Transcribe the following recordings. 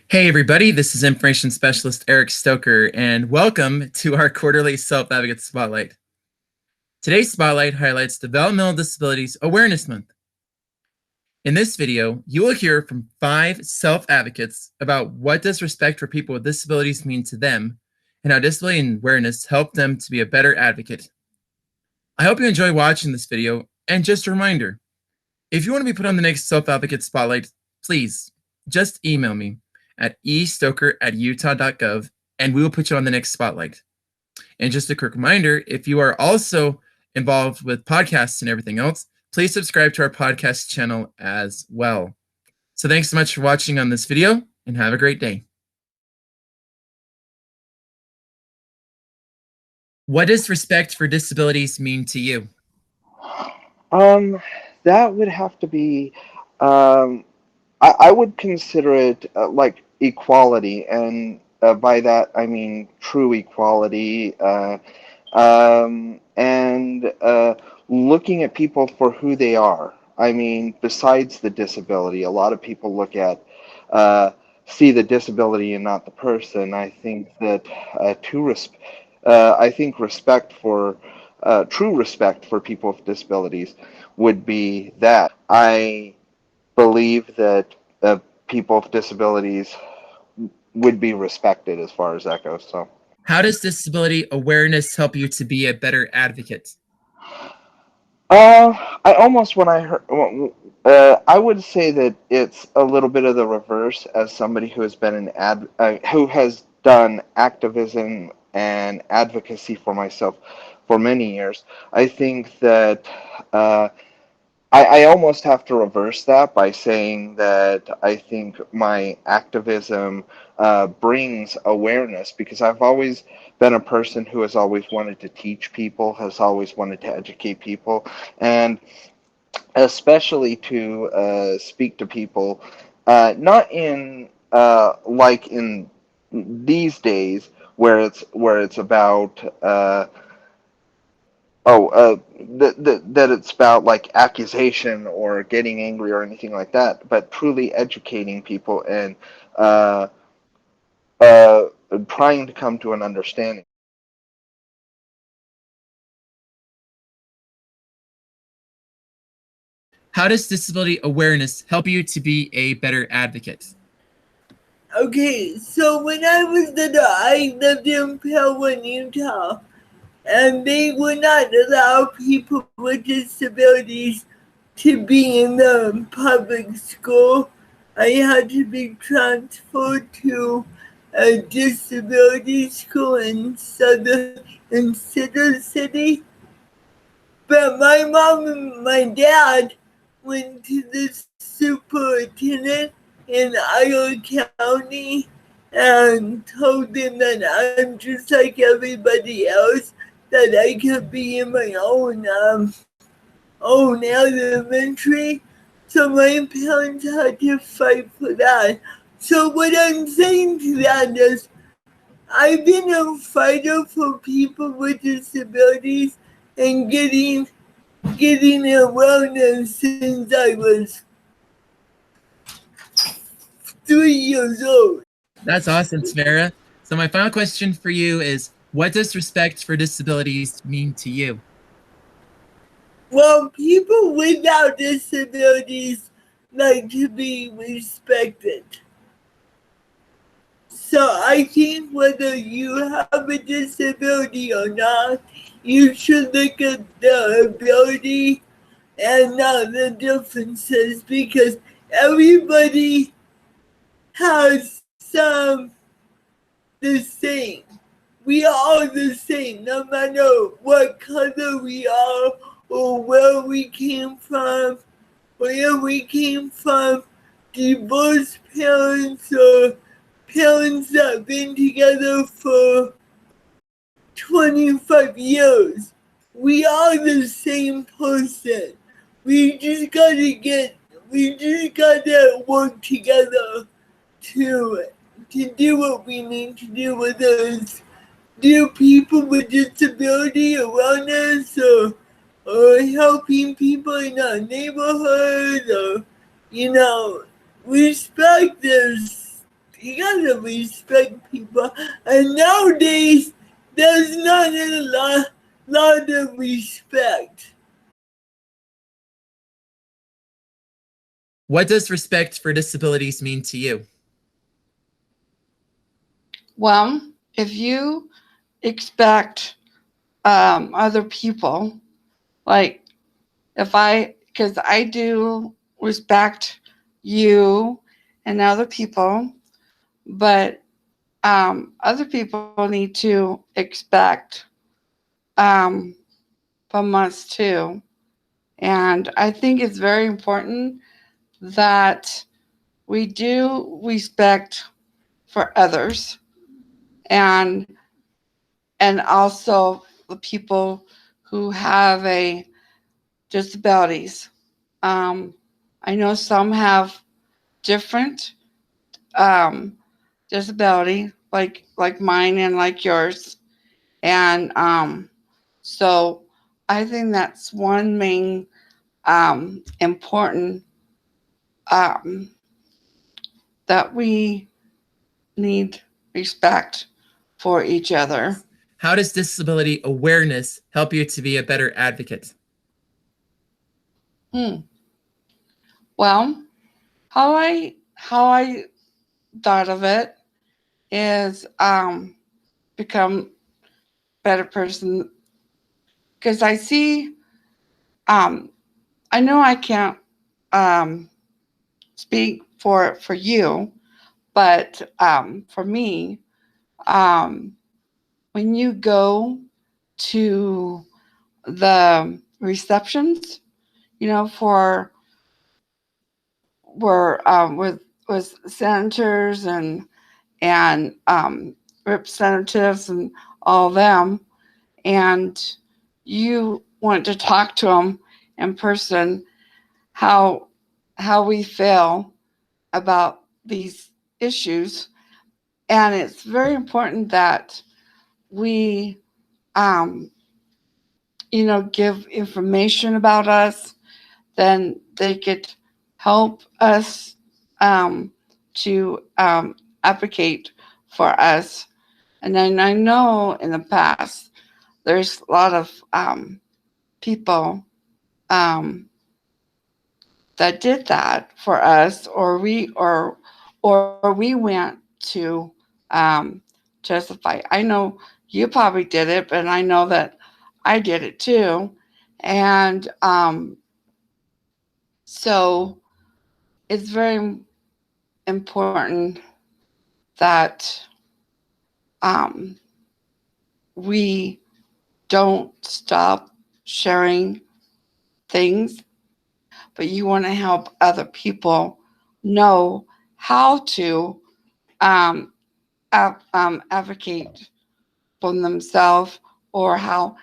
Hey everybody, this is Information Specialist Eric Stoker, and welcome to our quarterly Self-Advocate Spotlight. Today's Spotlight highlights Developmental Disabilities Awareness Month. In this video, you will hear from 5 self-advocates about what does respect for people with disabilities mean to them, and how disability and awareness help them to be a better advocate. I hope you enjoy watching this video, and just a reminder, if you want to be put on the next Self-Advocate Spotlight, please just email me at estoker@utah.gov, and we will put you on the next spotlight. And just a quick reminder, if you are also involved with podcasts and everything else, please subscribe to our podcast channel as well. So thanks so much for watching on this video, and have a great day. What does respect for disabilities mean to you? That would have to be, I would consider it like equality, and by that I mean true equality, and looking at people for who they are. I mean, besides the disability, a lot of people look at, uh, see the disability and not the person. I think that I think respect for true respect for people with disabilities would be that. I believe that people with disabilities would be respected as far as that goes. So, How does disability awareness help you to be a better advocate? I almost when I heard, I would say that it's a little bit of the reverse. As somebody who has been who has done activism and advocacy for myself for many years, I think that. I almost have to reverse that by saying that I think my activism brings awareness, because I've always been a person who has always wanted to teach people, has always wanted to educate people, and especially to speak to people, not in like in these days where it's about. That it's about like accusation or getting angry or anything like that, but truly educating people and uh, uh, trying to come to an understanding. How does disability awareness help you to be a better advocate? Okay, so when I was little, I lived in Pelwin, Utah, and they would not allow people with disabilities to be in the public school. I had to be transferred to a disability school in Cedar City. But my mom and my dad went to the superintendent in Iowa County and told them that I'm just like everybody else, that I could be in my own elementary. So my parents had to fight for that. So what I'm saying to that is, I've been a fighter for people with disabilities and getting awareness since I was 3 years old. That's awesome, Svera. So my final question for you is, what does respect for disabilities mean to you? Well, people without disabilities like to be respected. So I think whether you have a disability or not, you should look at the ability and not the differences, because everybody has some the same. We are all the same, no matter what color we are or where we came from, divorced parents or parents that have been together for 25 years. We are the same person. We just gotta work together to do what we need to do, whether it's do people with disability around us, or helping people in our neighborhood, or, you know, respect is You gotta respect people. And nowadays, there's not a lot of respect. What does respect for disabilities mean to you? Well, if you expect other people, like because I do respect you and other people, but other people need to expect um, from us too. And I think it's very important that we do respect for others and also the people who have a disabilities. Um, I know some have different disability, like mine and like yours, and so I think that's one main important um, that we need respect for each other. How does disability awareness help you to be a better advocate? Well, how I thought of it is become better person because I see I know I can't um, speak for you, but for me, um, when you go to the receptions, for where with senators and representatives and all them, and you want to talk to them in person, how we feel about these issues, and it's very important that we give information about us, then they could help us to advocate for us. And then I know in the past there's a lot of people that did that for us, or we went to testify. I know you probably did it, but I know that I did it too, and so it's very important that um, we don't stop sharing things, but you want to help other people know how to um, advocate for themselves, or how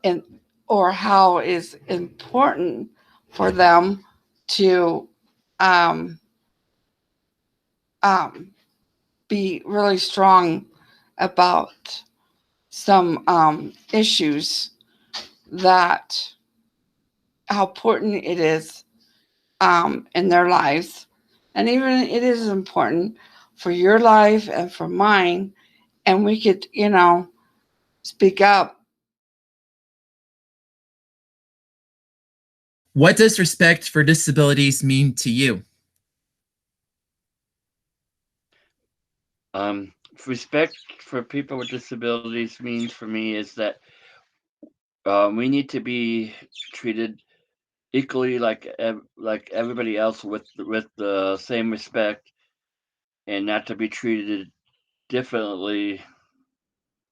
and or how is important for them to um, um, be really strong about some issues, that how important it is in their lives, and even it is important for your life and for mine, and we could speak up. What does respect for disabilities mean to you? Respect for people with disabilities means for me is that we need to be treated equally like everybody else with the same respect, and not to be treated differently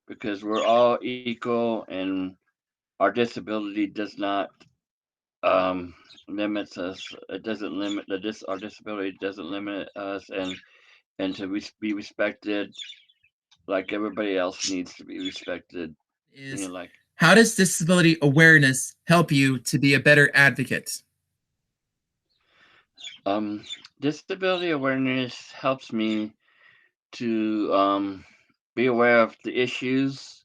because we're all equal, and our disability does not limits us. It doesn't limit our disability doesn't limit us, and to be respected like everybody else needs to be respected. Is Like how does disability awareness help you to be a better advocate? disability awareness helps me to be aware of the issues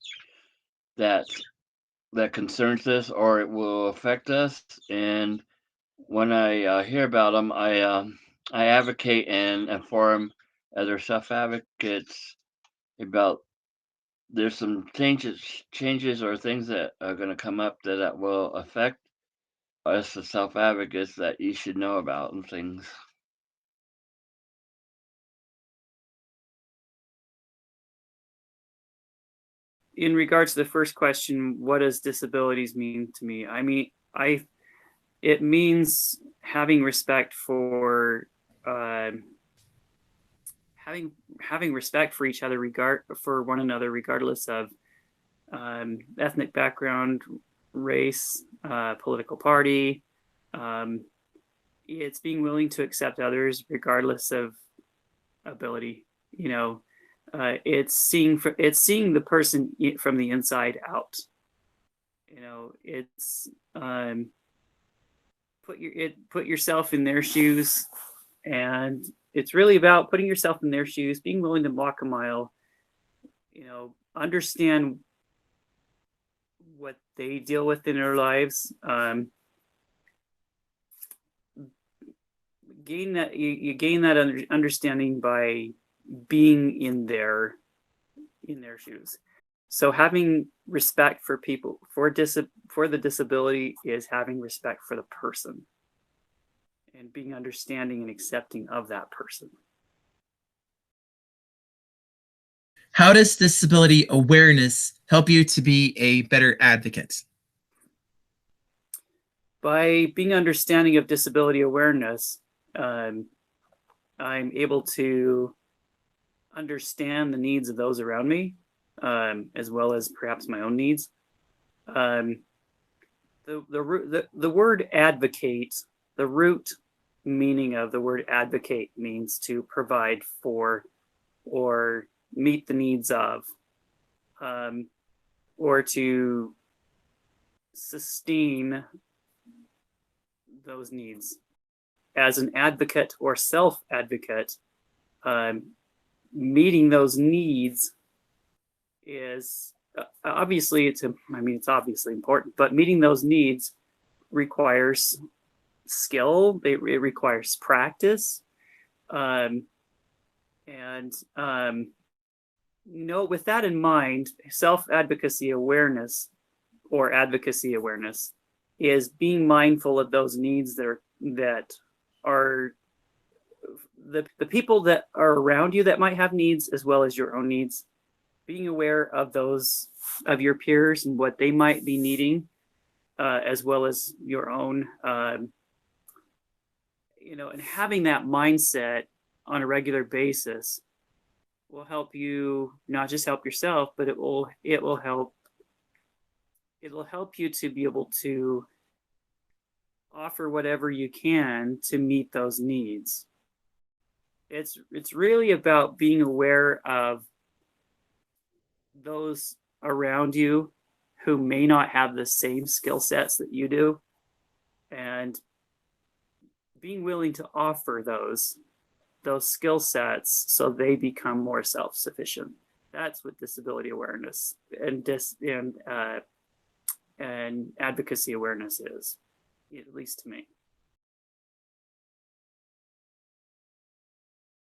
that concerns us or it will affect us, and when I hear about them, I advocate and inform other self-advocates about there's some changes or things that are going to come up that will affect us as self-advocates that you should know about and things. In regards to the first question, what does disabilities mean to me? I mean, it means having respect for having respect for each other, for one another, regardless of ethnic background, race, political party. It's being willing to accept others regardless of ability. You know, it's seeing the person from the inside out. You know, it's put yourself in their shoes, and it's really about putting yourself in their shoes, being willing to walk a mile. You know, understand what they deal with in their lives. Gain that you gain that understanding by being in their shoes. So having respect for people for the disability is having respect for the person and being understanding and accepting of that person. How does disability awareness help you to be a better advocate? By being understanding of disability awareness, I'm able to understand the needs of those around me, as well as perhaps my own needs. The word advocate, the root meaning of the word advocate means to provide for or meet the needs of, or to sustain those needs. As an advocate or self-advocate, meeting those needs is obviously it's obviously important, but meeting those needs requires skill. It requires practice, with that in mind, self-advocacy awareness or advocacy awareness is being mindful of those needs that are the people that are around you that might have needs, as well as your own needs. Being aware of those of your peers and what they might be needing, as well as your own, and having that mindset on a regular basis will help you not just help yourself, but it will help you to be able to offer whatever you can to meet those needs. It's really about being aware of those around you who may not have the same skill sets that you do, and being willing to offer those skill sets so they become more self-sufficient. That's what disability awareness and advocacy awareness is, at least to me.